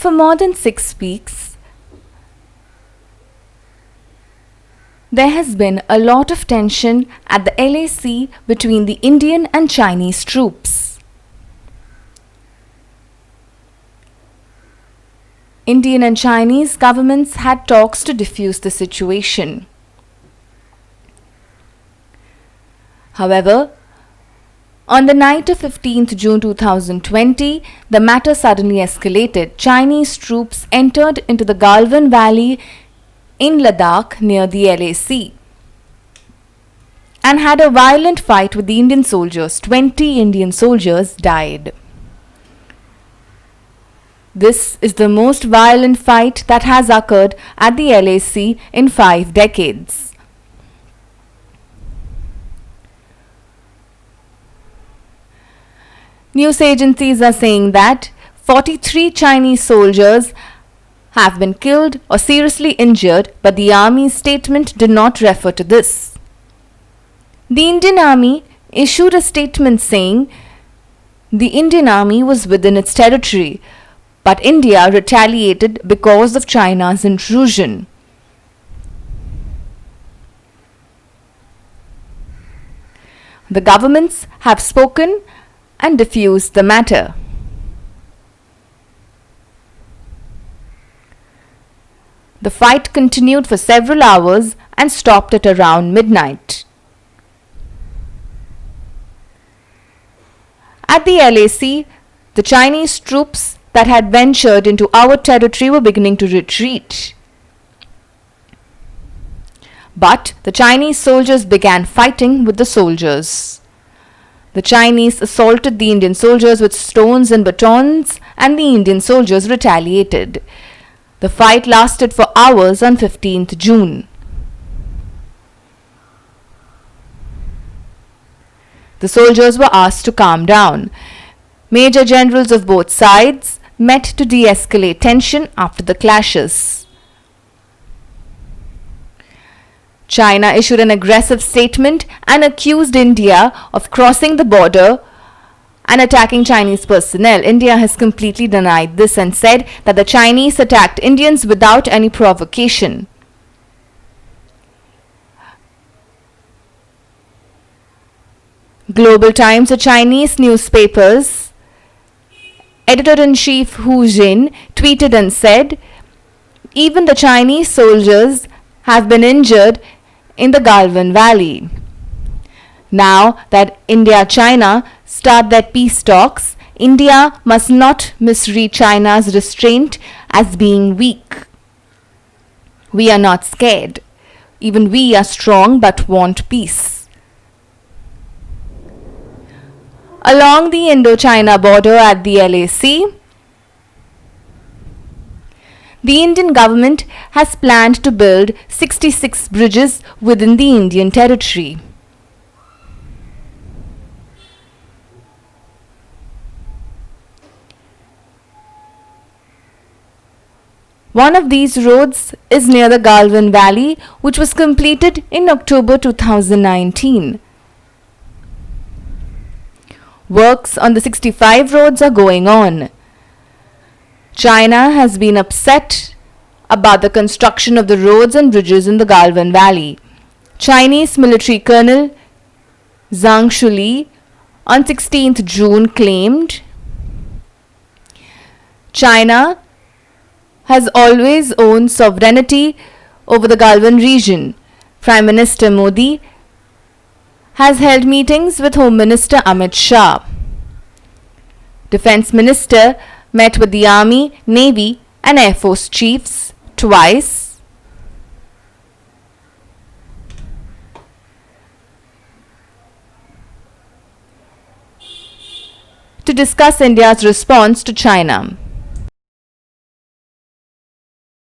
For more than 6 weeks, there has been a lot of tension at the LAC between the Indian and Chinese troops. Indian and Chinese governments had talks to diffuse the situation. However, on the night of 15th June 2020, the matter suddenly escalated. Chinese troops entered into the Galwan Valley in Ladakh near the LAC and had a violent fight with the Indian soldiers. 20 Indian soldiers died. This is the most violent fight that has occurred at the LAC in 5 decades. News agencies are saying that 43 Chinese soldiers have been killed or seriously injured, but the army's statement did not refer to this. The Indian Army issued a statement saying the Indian Army was within its territory, but India retaliated because of China's intrusion. The governments have spoken and diffused the matter. The fight continued for several hours and stopped at around midnight. At the LAC, the Chinese troops that had ventured into our territory were beginning to retreat. But the Chinese soldiers began fighting with the soldiers. The Chinese assaulted the Indian soldiers with stones and batons, and the Indian soldiers retaliated. The fight lasted for hours on 15th June. The soldiers were asked to calm down. Major generals of both sides met to de-escalate tension after the clashes. China issued an aggressive statement and accused India of crossing the border and attacking Chinese personnel. India has completely denied this and said that the Chinese attacked Indians without any provocation. Global Times, a Chinese newspaper's editor-in-chief Hu Jin tweeted and said, "Even the Chinese soldiers have been injured in the Galwan Valley. Now that India-China start their peace talks, India must not misread China's restraint as being weak. We are not scared. Even we are strong but want peace." Along the Indo-China border at the LAC, the Indian government has planned to build 66 bridges within the Indian territory. One of these roads is near the Galwan Valley, which was completed in October 2019. Works on the 65 roads are going on. China has been upset about the construction of the roads and bridges in the Galwan Valley. Chinese military colonel Zhang Shuli on 16th June claimed, "China has always owned sovereignty over the Galwan region." Prime Minister Modi has held meetings with Home Minister Amit Shah. Defense Minister met with the Army, Navy and Air Force chiefs twice. To discuss India's response to China.